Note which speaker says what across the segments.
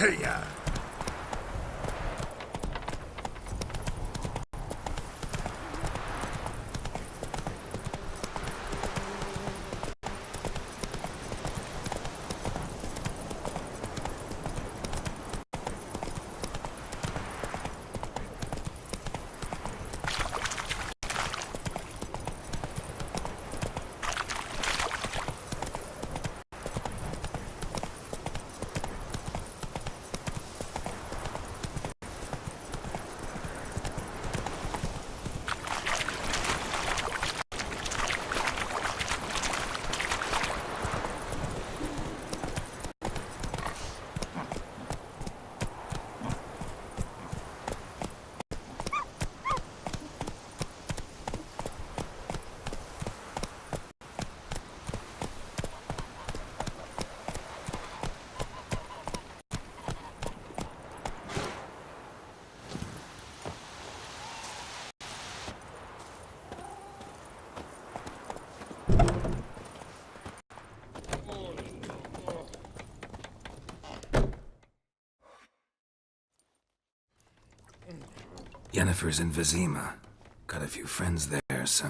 Speaker 1: Hiya.
Speaker 2: Yennefer's in Vizima. Got a few friends there, so...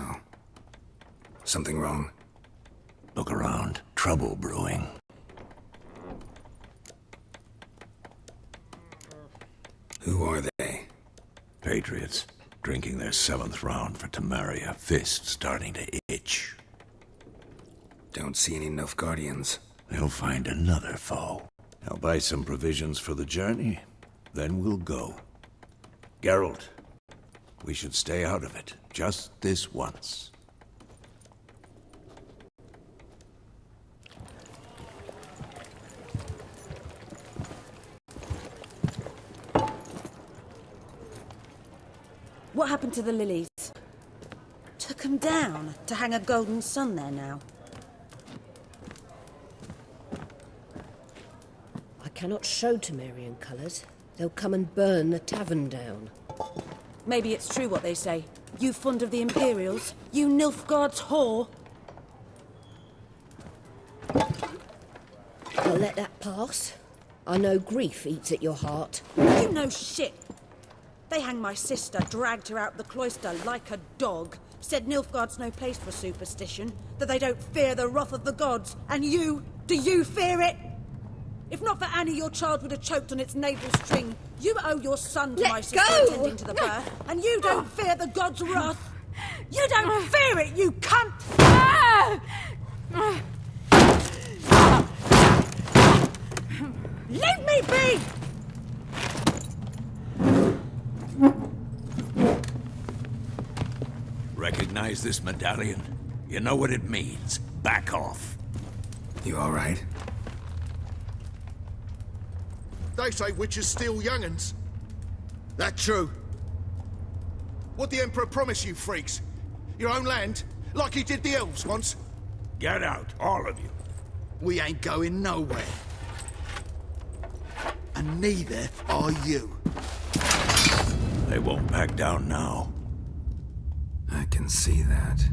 Speaker 2: Something wrong?
Speaker 3: Look around. Trouble brewing.
Speaker 2: Who are they?
Speaker 3: Patriots. Drinking their 7th round for Temeria. Fist starting to itch.
Speaker 2: Don't see any Nilfgaardians.
Speaker 3: They'll find another foe. I'll buy some provisions for the journey. Then we'll go. Geralt, we should stay out of it. Just this once.
Speaker 4: What happened to the lilies? Took 'em down to hang a golden sun there now.
Speaker 5: I cannot show Temerian colours. They'll come and burn the tavern down.
Speaker 4: Maybe it's true what they say. You fond of the Imperials? You Nilfgaard's whore?
Speaker 5: I'll let that pass. I know grief eats at your heart.
Speaker 4: You know shit. They hanged my sister, dragged her out the cloister like a dog. Said Nilfgaard's no place for superstition, that they don't fear the wrath of the gods. And you, do you fear it? If not for Annie, your child would have choked on its navel string. You owe your son to
Speaker 5: Let
Speaker 4: my sister
Speaker 5: go!
Speaker 4: attending to the birth, and you don't fear the gods' wrath. You don't fear it, you cunt! Leave me be!
Speaker 3: Recognize this medallion? You know what it means. Back off.
Speaker 2: You all right?
Speaker 1: They say witches steal young'uns. That true? What the Emperor promise you freaks? Your own land? Like he did the elves once?
Speaker 3: Get out, all of you.
Speaker 1: We ain't going nowhere. And neither are you.
Speaker 3: They won't back down now.
Speaker 2: I can see that.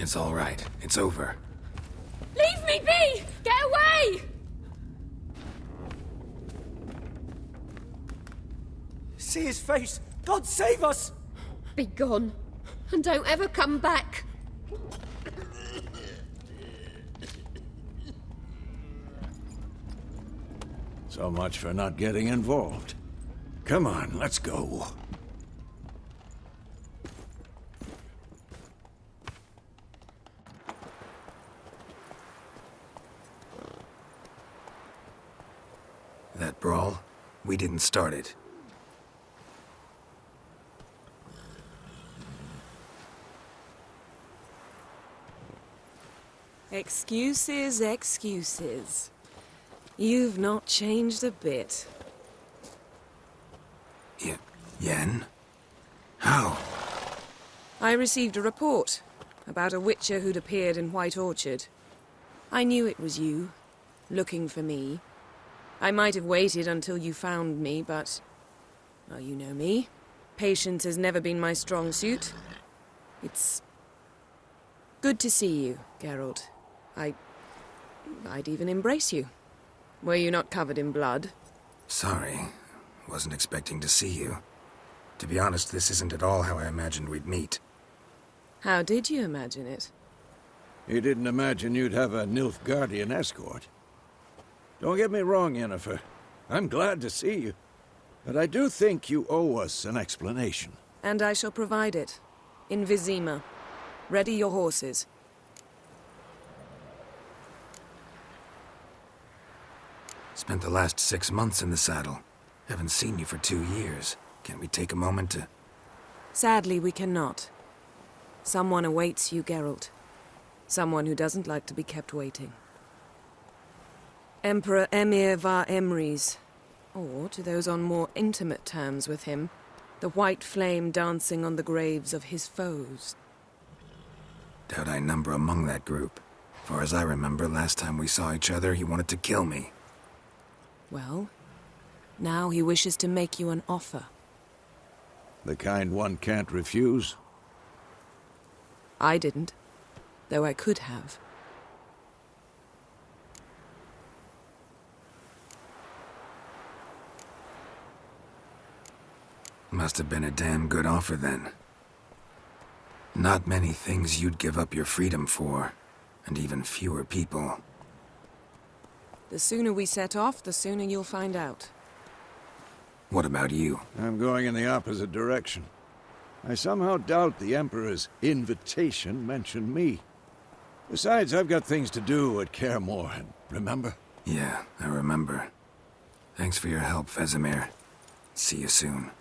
Speaker 2: It's all right. It's over.
Speaker 6: Leave me be! Get away!
Speaker 7: See his face! God save us!
Speaker 6: Be gone, and don't ever come back.
Speaker 3: So much for not getting involved. Come on, let's go.
Speaker 2: That brawl, we didn't start it.
Speaker 4: Excuses, excuses.
Speaker 8: You've not changed a bit.
Speaker 2: Yen? How?
Speaker 8: I received a report about a witcher who'd appeared in White Orchard. I knew it was you, looking for me. I might have waited until you found me, but... well, you know me. Patience has never been my strong suit. It's... good to see you, Geralt. I'd even embrace you. Were you not covered in blood?
Speaker 2: Sorry. Wasn't expecting to see you. To be honest, this isn't at all how I imagined we'd meet.
Speaker 8: How did you imagine it?
Speaker 3: You didn't imagine you'd have a Nilfgaardian escort. Don't get me wrong, Yennefer. I'm glad to see you. But I do think you owe us an explanation.
Speaker 8: And I shall provide it. In Vizima. Ready your horses.
Speaker 2: Spent the last 6 months in the saddle. Haven't seen you for 2 years. Can't we take a moment to...
Speaker 8: Sadly, we cannot. Someone awaits you, Geralt. Someone who doesn't like to be kept waiting. Emperor Emir var Emrys. Or, to those on more intimate terms with him, the white flame dancing on the graves of his foes.
Speaker 2: Doubt I number among that group. Far as I remember, last time we saw each other, he wanted to kill me.
Speaker 8: Well, now he wishes to make you an offer.
Speaker 3: The kind one can't refuse.
Speaker 8: I didn't, though I could have.
Speaker 2: Must have been a damn good offer then. Not many things you'd give up your freedom for, and even fewer people.
Speaker 8: The sooner we set off, the sooner you'll find out.
Speaker 2: What about you?
Speaker 3: I'm going in the opposite direction. I somehow doubt the Emperor's invitation mentioned me. Besides, I've got things to do at Kaer Morhen, remember?
Speaker 2: Yeah, I remember. Thanks for your help, Vesemir. See you soon.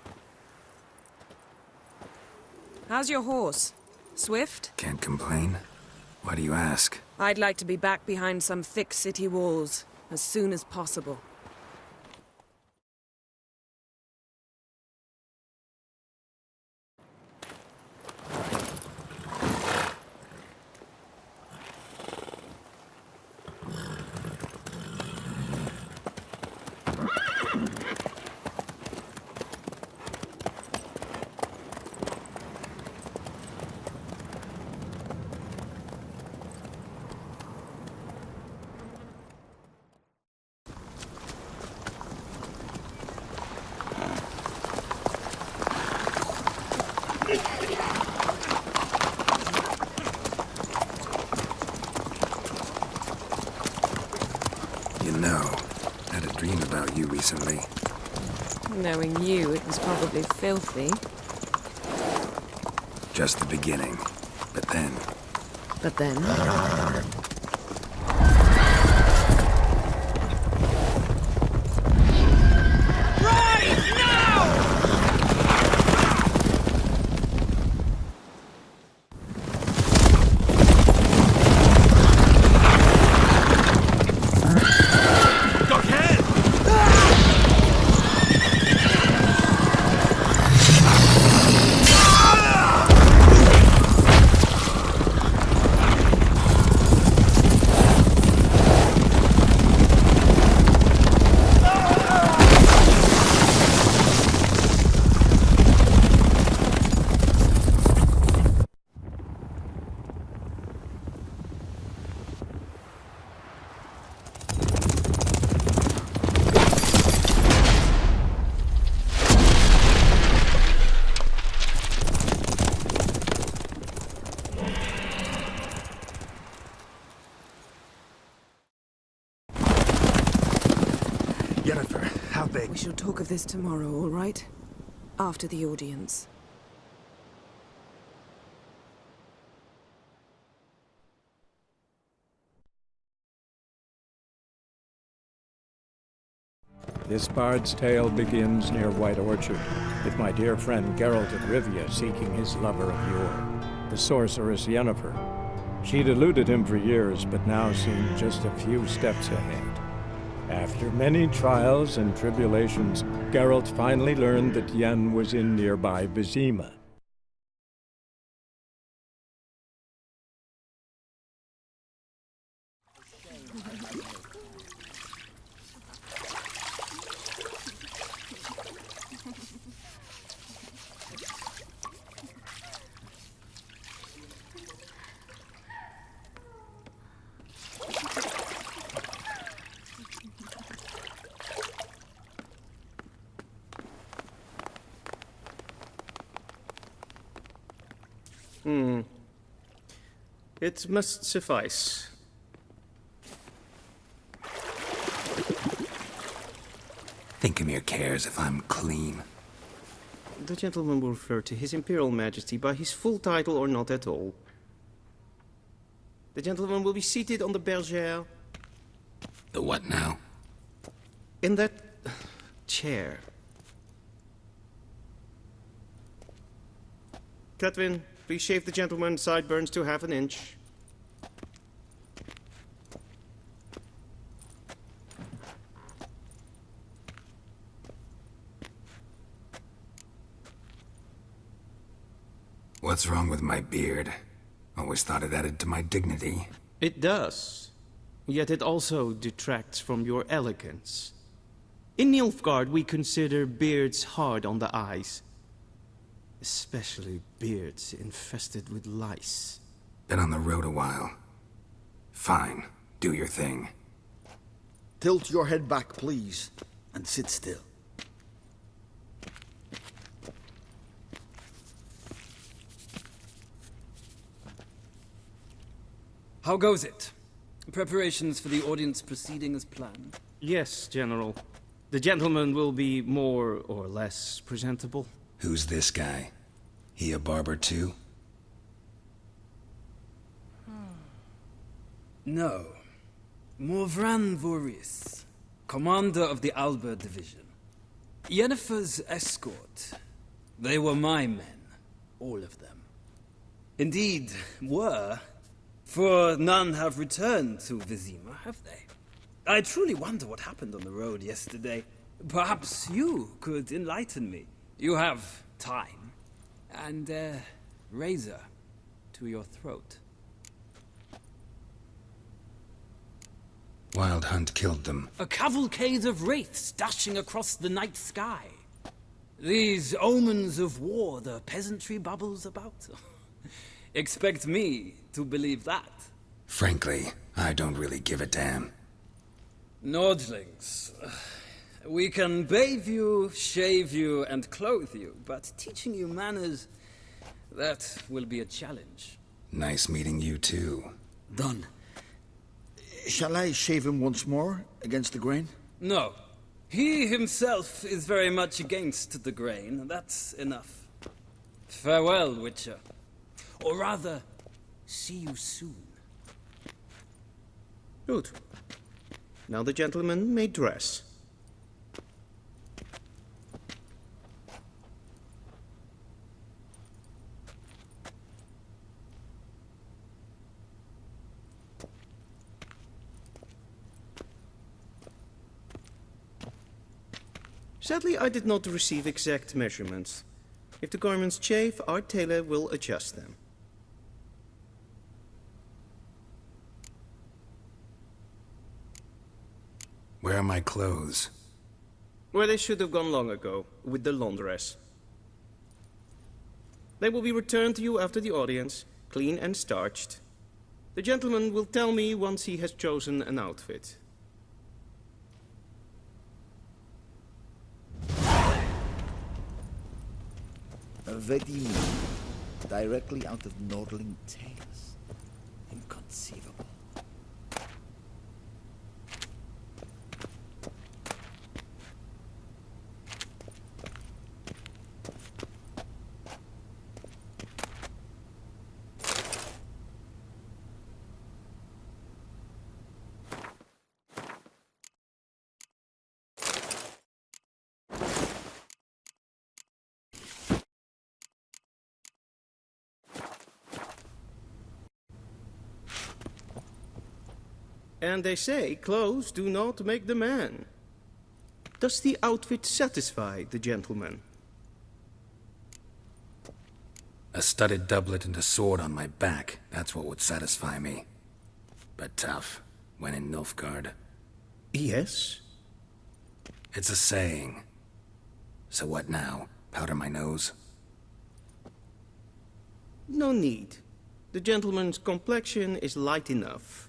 Speaker 8: How's your horse? Swift?
Speaker 2: Can't complain. Why do you ask?
Speaker 8: I'd like to be back behind some thick city walls as soon as possible.
Speaker 2: You know, had a dream about you recently.
Speaker 8: Knowing you, it was probably filthy.
Speaker 2: Just the beginning. But then...
Speaker 8: But then...
Speaker 2: Yennefer, how big?
Speaker 8: We shall talk of this tomorrow, all right? After the audience.
Speaker 9: This bard's tale begins near White Orchard, with my dear friend Geralt de Rivia seeking his lover of yore, the sorceress Yennefer. She'd eluded him for years, but now seemed just a few steps ahead. After many trials and tribulations, Geralt finally learned that Yen was in nearby Vizima.
Speaker 10: It must suffice.
Speaker 2: Thinkamere cares if I'm clean.
Speaker 10: The gentleman will refer to His Imperial Majesty by his full title or not at all. The gentleman will be seated on the bergère.
Speaker 2: The what now?
Speaker 10: In that chair. Catwin, please shave the gentleman's sideburns to half an inch.
Speaker 2: What's wrong with my beard? Always thought it added to my dignity.
Speaker 10: It does. Yet it also detracts from your elegance. In Nilfgaard, we consider beards hard on the eyes. Especially beards infested with lice.
Speaker 2: Been on the road a while. Fine, do your thing.
Speaker 1: Tilt your head back, please, and sit still.
Speaker 11: How goes it? Preparations for the audience proceeding as planned?
Speaker 10: Yes, General. The gentleman will be more or less presentable.
Speaker 2: Who's this guy? He a barber too?
Speaker 11: No. Morvran Voris, commander of the Alba Division. Yennefer's escort. They were my men. All of them. Indeed, were. For none have returned to Vizima, have they? I truly wonder what happened on the road yesterday. Perhaps you could enlighten me. You have time. And a razor to your throat.
Speaker 2: Wild Hunt killed them.
Speaker 11: A cavalcade of wraiths dashing across the night sky. These omens of war the peasantry bubbles about. Expect me to believe that.
Speaker 2: Frankly, I don't really give a damn.
Speaker 11: Nordlings. We can bathe you, shave you, and clothe you, but teaching you manners, that will be a challenge.
Speaker 2: Nice meeting you too.
Speaker 1: Done. Shall I shave him once more, against the grain?
Speaker 11: No. He himself is very much against the grain. That's enough. Farewell, Witcher. Or rather, see you soon.
Speaker 10: Good. Now the gentleman may dress. Sadly, I did not receive exact measurements. If the garments chafe, our tailor will adjust them.
Speaker 2: Where are my clothes?
Speaker 10: Where they should have gone long ago, with the laundress. They will be returned to you after the audience, clean and starched. The gentleman will tell me once he has chosen an outfit.
Speaker 1: A Vedimi, directly out of Nordling tales. Inconceivable.
Speaker 10: And they say clothes do not make the man. Does the outfit satisfy the gentleman?
Speaker 2: A studded doublet and a sword on my back, that's what would satisfy me. But tough, when in Nilfgaard.
Speaker 10: Yes?
Speaker 2: It's a saying. So what now? Powder my nose?
Speaker 10: No need. The gentleman's complexion is light enough.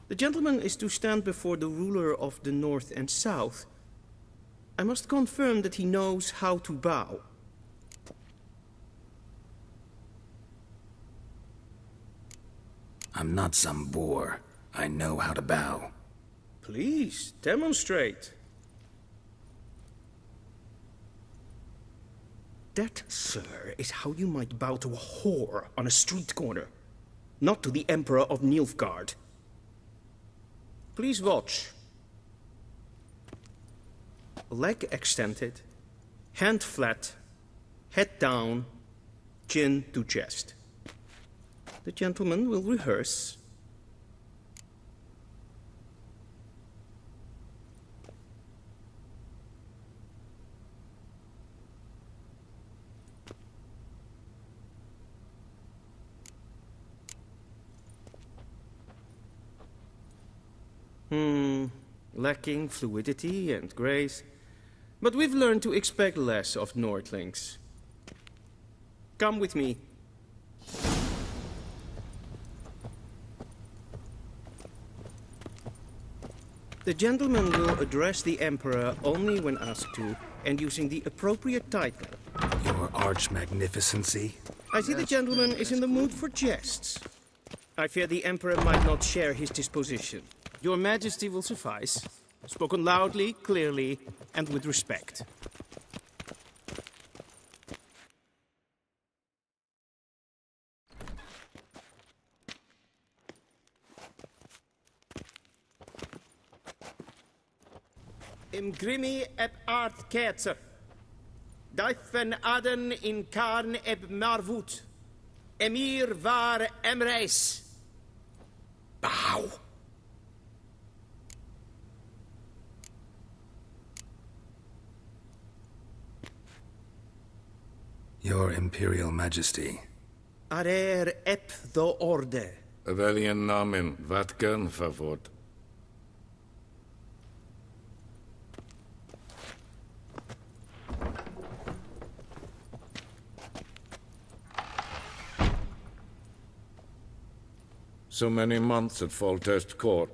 Speaker 10: The gentleman is to stand before the ruler of the North and South. I must confirm that he knows how to bow.
Speaker 2: I'm not some boor. I know how to bow.
Speaker 10: Please, demonstrate. That, sir, is how you might bow to a whore on a street corner, not to the Emperor of Nilfgaard. Please watch. Leg extended, hand flat, head down, chin to chest. The gentleman will rehearse. Lacking fluidity and grace, but we've learned to expect less of Nordlings. Come with me. The gentleman will address the Emperor only when asked to, and using the appropriate title.
Speaker 2: Your arch-magnificency?
Speaker 10: I see the gentleman is in the mood for jests. I fear the Emperor might not share his disposition. Your Majesty will suffice. Spoken loudly, clearly, and with respect. Imgrimi eb art ketzer. Duifen aden in karn eb marvoet. Emir var emreis.
Speaker 2: Bow! Your Imperial Majesty.
Speaker 10: Arer ep the orde.
Speaker 3: Weljen namen, wat kan favort? So many months at Foltest Court.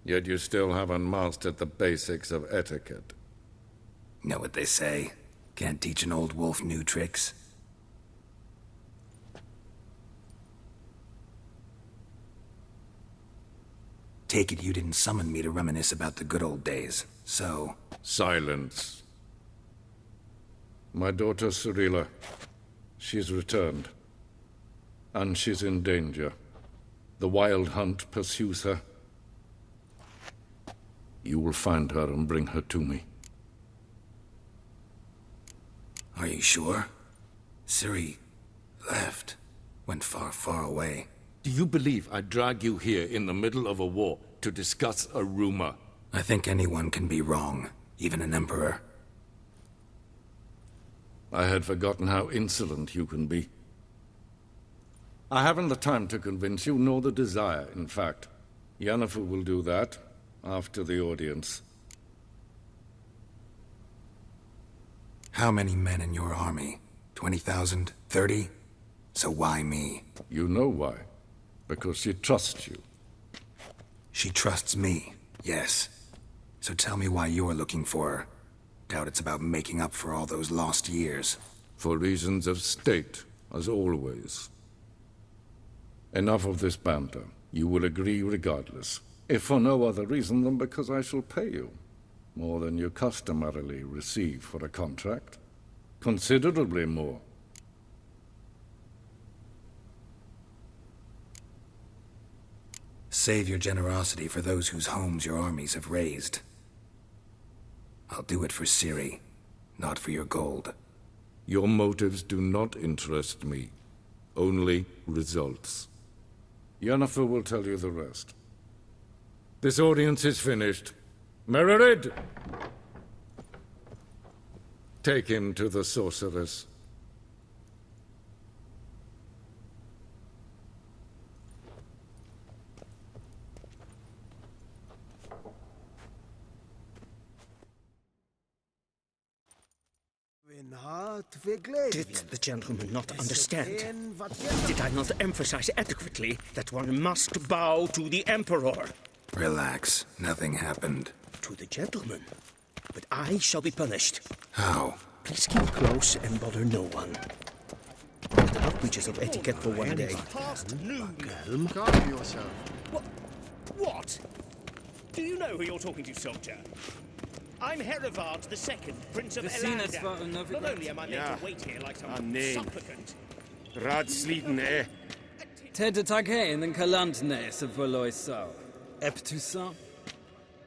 Speaker 3: Yet you still haven't mastered the basics of etiquette.
Speaker 2: Know what they say? Can't teach an old wolf new tricks. Take it you didn't summon me to reminisce about the good old days, so...
Speaker 3: Silence. My daughter Cirilla, she's returned. And she's in danger. The Wild Hunt pursues her. You will find her and bring her to me.
Speaker 2: Are you sure? Ciri left. Went far, far away.
Speaker 3: Do you believe I'd drag you here in the middle of a war to discuss a rumor?
Speaker 2: I think anyone can be wrong, even an emperor.
Speaker 3: I had forgotten how insolent you can be. I haven't the time to convince you, nor the desire, in fact. Yennefer will do that after the audience.
Speaker 2: How many men in your army? 20,000? 30? So why me?
Speaker 3: You know why. Because she trusts you.
Speaker 2: She trusts me, yes. So tell me why you're looking for her. Doubt it's about making up for all those lost years.
Speaker 3: For reasons of state, as always. Enough of this banter. You will agree regardless. If for no other reason than because I shall pay you. More than you customarily receive for a contract. Considerably more.
Speaker 2: Save your generosity for those whose homes your armies have razed. I'll do it for Ciri, not for your gold.
Speaker 3: Your motives do not interest me. Only results. Yennefer will tell you the rest. This audience is finished. Mererid! Take him to the sorceress.
Speaker 12: Did the gentleman not understand? Did I not emphasize adequately that one must bow to the Emperor?
Speaker 2: Relax. Nothing happened.
Speaker 12: To the gentleman. But I shall be punished.
Speaker 2: How?
Speaker 12: Please keep close and bother no one. Enough breaches of etiquette for one day.
Speaker 7: Past noon.
Speaker 1: Calm yourself.
Speaker 12: What? Do you know who you're talking to, soldier? I'm Herivard II, Prince of
Speaker 11: Not
Speaker 12: Elanda. Not only am I made to wait here like some supplicant.
Speaker 10: Radsliden är.
Speaker 11: Ted Taghain and Kalandne Savoloisau. Eptusa.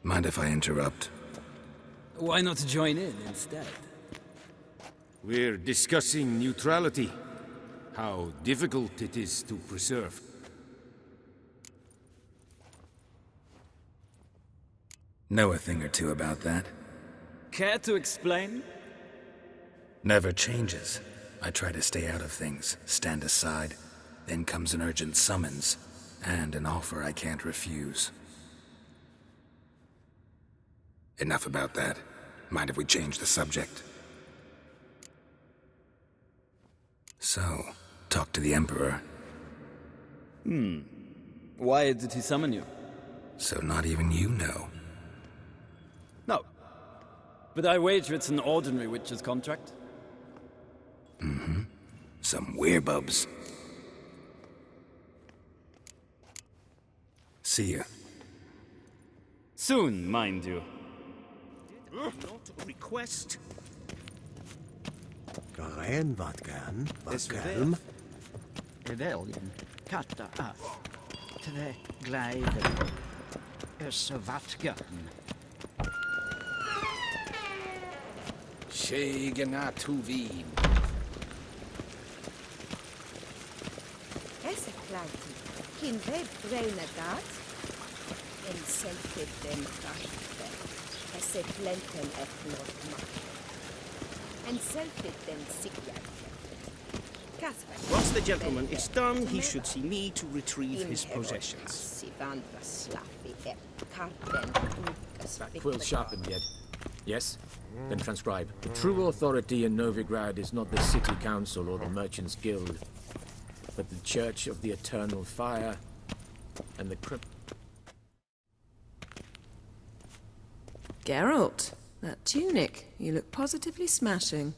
Speaker 2: Mind if I interrupt?
Speaker 11: Why not join in instead?
Speaker 10: We're discussing neutrality. How difficult it is to preserve.
Speaker 2: Know a thing or two about that?
Speaker 11: Care to explain?
Speaker 2: Never changes. I try to stay out of things, stand aside. Then comes an urgent summons, and an offer I can't refuse. Enough about that. Mind if we change the subject? So, talk to the Emperor.
Speaker 11: Why did he summon you?
Speaker 2: So not even you know.
Speaker 11: No. But I wager it's an ordinary witch's contract.
Speaker 2: Mm-hmm. Some werebubs. See ya.
Speaker 11: Soon, mind you.
Speaker 12: Not request.
Speaker 7: Garen wat gern, wat gern.
Speaker 13: Rebellion, katta af. Tre glijden. Össevatgarn.
Speaker 2: Shegena tuvin.
Speaker 14: Esse kleiti, kin red breina dat, en selfie den kachte, esse plenten efnot mak, en selfie den sikjak.
Speaker 12: Once the gentleman is done, he should see me to retrieve his possessions.
Speaker 15: Quill sharpened yet? Yes? Then transcribe. The true authority in Novigrad is not the city council or the merchants' guild, but the Church of the Eternal Fire and the
Speaker 8: Geralt, that tunic. You look positively smashing.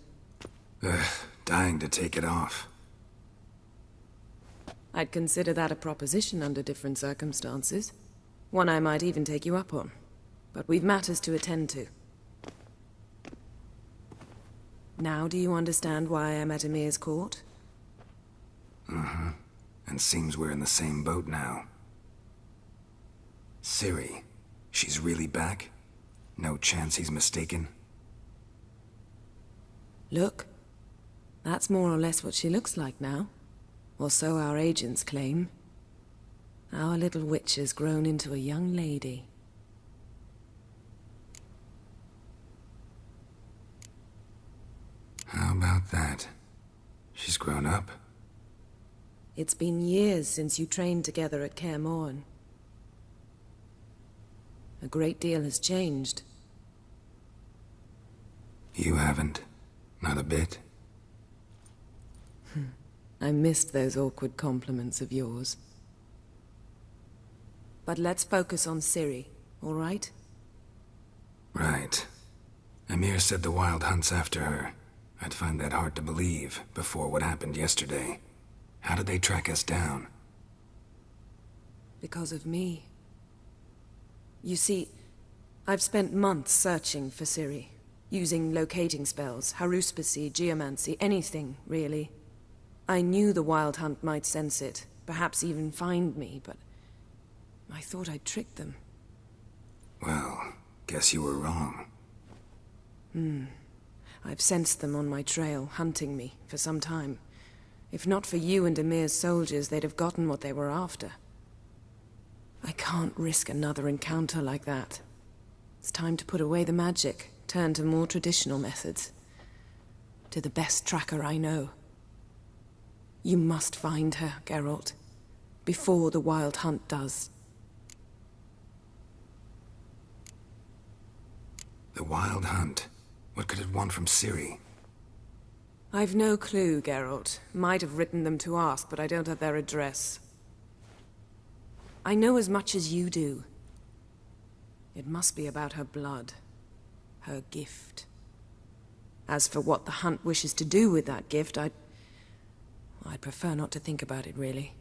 Speaker 2: Dying to take it off.
Speaker 8: I'd consider that a proposition under different circumstances. One I might even take you up on. But we've matters to attend to. Now do you understand why I'm at Emir's court?
Speaker 2: Mm-hmm. And seems we're in the same boat now. Ciri, she's really back? No chance he's mistaken?
Speaker 8: Look. That's more or less what she looks like now. Or so our agents claim. Our little witch has grown into a young lady.
Speaker 2: How about that? She's grown up?
Speaker 8: It's been years since you trained together at Kaer Morhen. A great deal has changed.
Speaker 2: You haven't. Not a bit.
Speaker 8: I missed those awkward compliments of yours. But let's focus on Ciri, all right?
Speaker 2: Right. Emir said the Wild hunt's after her. I'd find that hard to believe before what happened yesterday. How did they track us down?
Speaker 8: Because of me. You see, I've spent months searching for Ciri, using locating spells, haruspicy, geomancy, anything, really. I knew the Wild Hunt might sense it, perhaps even find me, but I thought I'd tricked them.
Speaker 2: Well, guess you were wrong.
Speaker 8: I've sensed them on my trail, hunting me, for some time. If not for you and Emir's soldiers, they'd have gotten what they were after. I can't risk another encounter like that. It's time to put away the magic, turn to more traditional methods. To the best tracker I know. You must find her, Geralt, before the Wild Hunt does.
Speaker 2: The Wild Hunt? What could it want from Ciri?
Speaker 8: I've no clue, Geralt. Might have written them to ask, but I don't have their address. I know as much as you do. It must be about her blood. Her gift. As for what the Hunt wishes to do with that gift, I'd prefer not to think about it, really.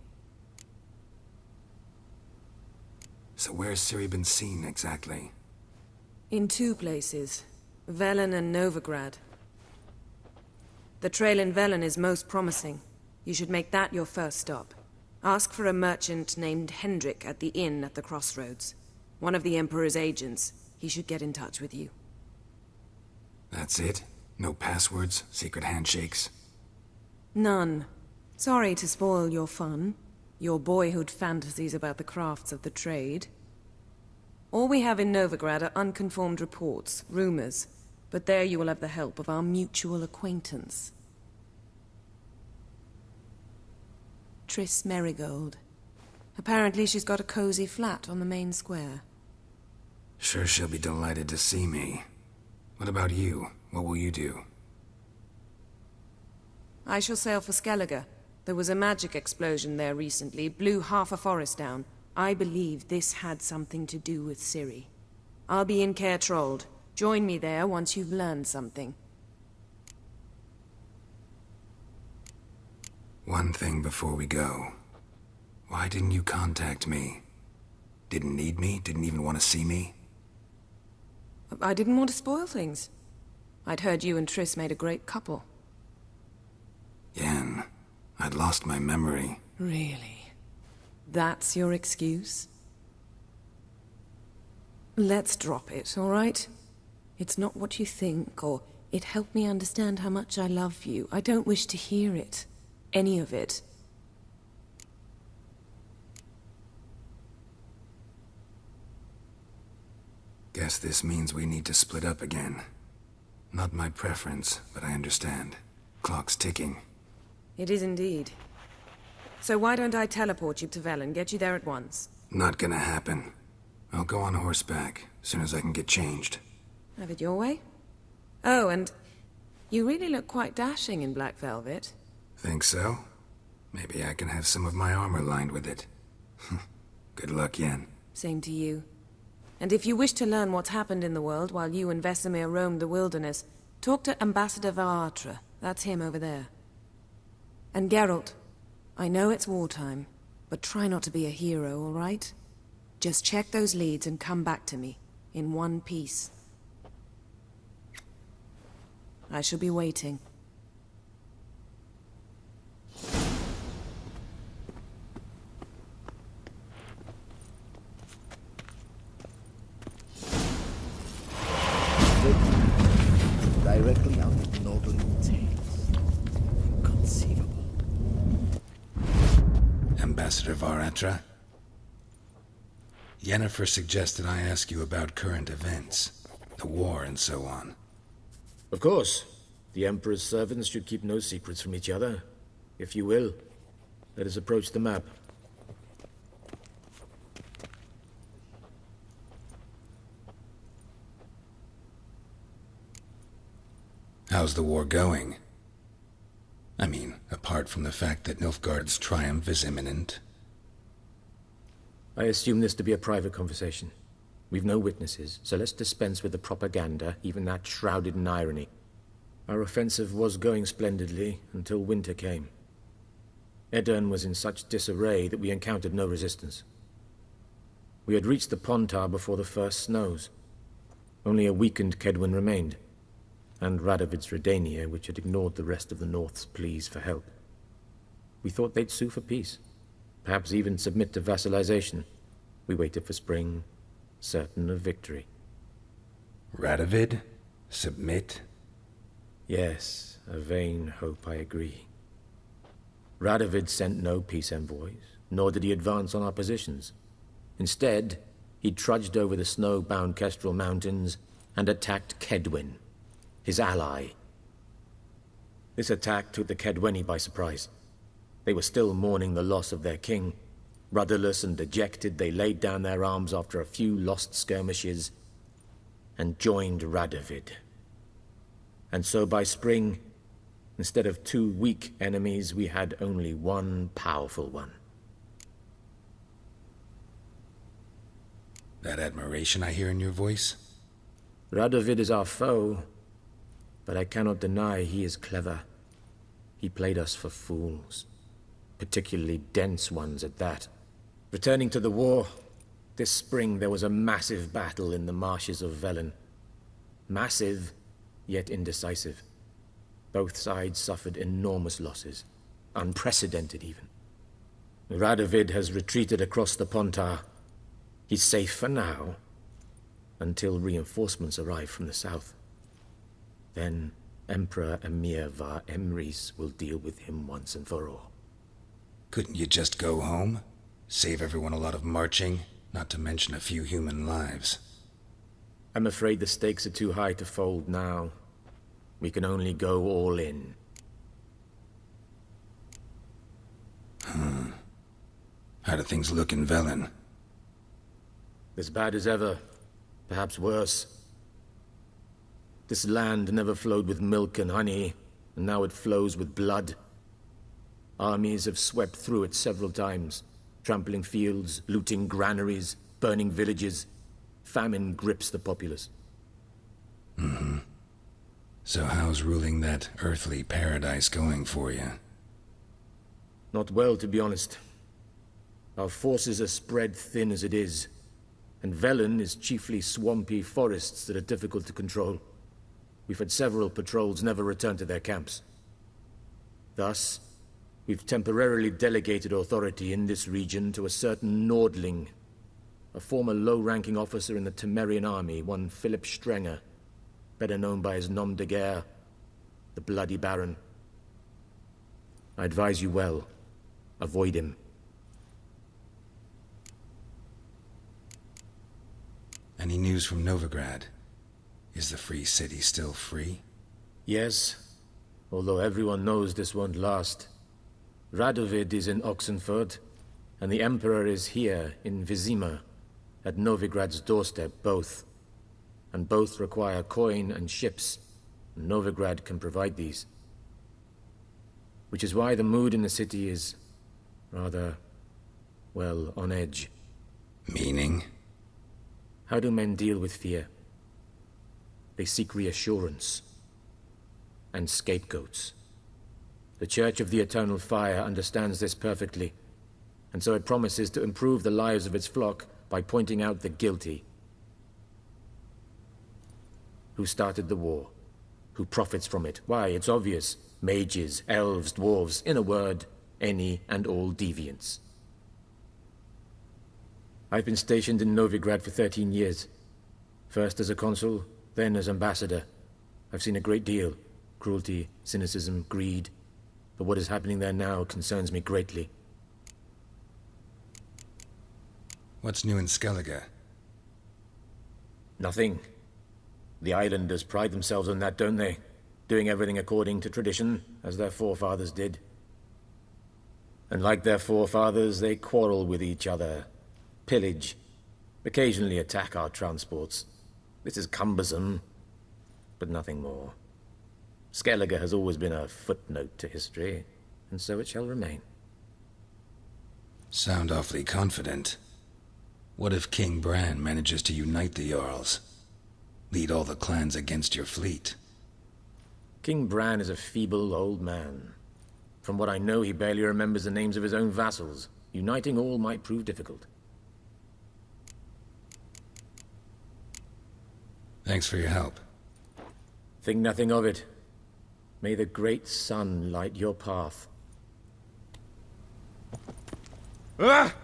Speaker 2: So where's Ciri been seen, exactly?
Speaker 8: In two places. Velen and Novigrad. The trail in Velen is most promising. You should make that your first stop. Ask for a merchant named Hendrik at the inn at the crossroads. One of the Emperor's agents. He should get in touch with you.
Speaker 2: That's it? No passwords? Secret handshakes?
Speaker 8: None. Sorry to spoil your fun. Your boyhood fantasies about the crafts of the trade. All we have in Novigrad are unconfirmed reports, rumors. But there you will have the help of our mutual acquaintance. Triss Merigold. Apparently she's got a cozy flat on the main square.
Speaker 2: Sure she'll be delighted to see me. What about you? What will you do?
Speaker 8: I shall sail for Skellige. There was a magic explosion there recently, blew half a forest down. I believe this had something to do with Ciri. I'll be in Caer Trold. Join me there once you've learned something.
Speaker 2: One thing before we go. Why didn't you contact me? Didn't need me? Didn't even want to see me?
Speaker 8: I didn't want to spoil things. I'd heard you and Triss made a great couple.
Speaker 2: Yen, I'd lost my memory.
Speaker 8: Really? That's your excuse? Let's drop it, all right? It's not what you think, or it helped me understand how much I love you. I don't wish to hear it. Any of it.
Speaker 2: Guess this means we need to split up again. Not my preference, but I understand. Clock's ticking.
Speaker 8: It is indeed. So why don't I teleport you to Velen, get you there at once?
Speaker 2: Not gonna happen. I'll go on horseback, as soon as I can get changed.
Speaker 8: Have it your way? Oh, and you really look quite dashing in black velvet.
Speaker 2: Think so? Maybe I can have some of my armor lined with it. Good luck, Yen.
Speaker 8: Same to you. And if you wish to learn what's happened in the world while you and Vesemir roamed the wilderness, talk to Ambassador Varatra. That's him over there. And Geralt, I know it's wartime, but try not to be a hero, all right? Just check those leads and come back to me, in one piece. I shall be waiting.
Speaker 7: Directly out of Nordland tales. Inconceivable.
Speaker 2: Ambassador Varatra? Yennefer suggested I ask you about current events, the war and so on.
Speaker 15: Of course. The Emperor's servants should keep no secrets from each other. If you will, let us approach the map.
Speaker 2: How's the war going? I mean, apart from the fact that Nilfgaard's triumph is imminent.
Speaker 15: I assume this to be a private conversation. We've no witnesses, so let's dispense with the propaganda, even that shrouded in irony. Our offensive was going splendidly until winter came. Edirn was in such disarray that we encountered no resistance. We had reached the Pontar before the first snows. Only a weakened Kedwin remained, and Radovid's Redania, which had ignored the rest of the North's pleas for help. We thought they'd sue for peace, perhaps even submit to vassalization. We waited for spring, certain of victory.
Speaker 2: Radovid? Submit?
Speaker 15: Yes, a vain hope, I agree. Radovid sent no peace envoys, nor did he advance on our positions. Instead, he trudged over the snow-bound Kestrel Mountains and attacked Kedwen, his ally. This attack took the Kedweni by surprise. They were still mourning the loss of their king. Rudderless and dejected, they laid down their arms after a few lost skirmishes and joined Radovid. And so by spring, instead of 2 weak enemies, we had only one powerful one.
Speaker 2: That admiration I hear in your voice?
Speaker 15: Radovid is our foe, but I cannot deny he is clever. He played us for fools, particularly dense ones at that. Returning to the war, this spring there was a massive battle in the marshes of Velen. Massive, yet indecisive. Both sides suffered enormous losses, unprecedented even. Radovid has retreated across the Pontar. He's safe for now, until reinforcements arrive from the south. Then Emperor Emir var Emrys will deal with him once and for all.
Speaker 2: Couldn't you just go home? Save everyone a lot of marching, not to mention a few human lives.
Speaker 15: I'm afraid the stakes are too high to fold now. We can only go all in.
Speaker 2: How do things look in Velen?
Speaker 15: As bad as ever, perhaps worse. This land never flowed with milk and honey, and now it flows with blood. Armies have swept through it several times, trampling fields, looting granaries, burning villages. Famine grips the populace.
Speaker 2: So how's ruling that earthly paradise going for you?
Speaker 15: Not well, to be honest. Our forces are spread thin as it is, and Velen is chiefly swampy forests that are difficult to control. We've had several patrols never return to their camps. Thus, we've temporarily delegated authority in this region to a certain Nordling, a former low-ranking officer in the Temerian army, one Philip Strenger, better known by his nom de guerre, the Bloody Baron. I advise you well. Avoid him.
Speaker 2: Any news from Novigrad? Is the free city still free?
Speaker 15: Yes, although everyone knows this won't last. Radovid is in Oxenford, and the Emperor is here in Vizima, at Novigrad's doorstep, both. And both require coin and ships, and Novigrad can provide these. Which is why the mood in the city is rather, well, on edge.
Speaker 2: Meaning?
Speaker 15: How do men deal with fear? They seek reassurance and scapegoats. The Church of the Eternal Fire understands this perfectly, and so it promises to improve the lives of its flock by pointing out the guilty. Who started the war? Who profits from it? Why, it's obvious. Mages, elves, dwarves, in a word, any and all deviants. I've been stationed in Novigrad for 13 years. First as a consul, then as ambassador. I've seen a great deal. Cruelty, cynicism, greed. But what is happening there now concerns me greatly.
Speaker 2: What's new in Skellige?
Speaker 15: Nothing. The islanders pride themselves on that, don't they? Doing everything according to tradition, as their forefathers did. And like their forefathers, they quarrel with each other, pillage, occasionally attack our transports. This is cumbersome, but nothing more. Skellige has always been a footnote to history, and so it shall remain.
Speaker 2: Sound awfully confident. What if King Bran manages to unite the Jarls? Lead all the clans against your fleet?
Speaker 15: King Bran is a feeble old man. From what I know, he barely remembers the names of his own vassals. Uniting all might prove difficult.
Speaker 2: Thanks for your help.
Speaker 15: Think nothing of it. May the great sun light your path.
Speaker 1: Ah!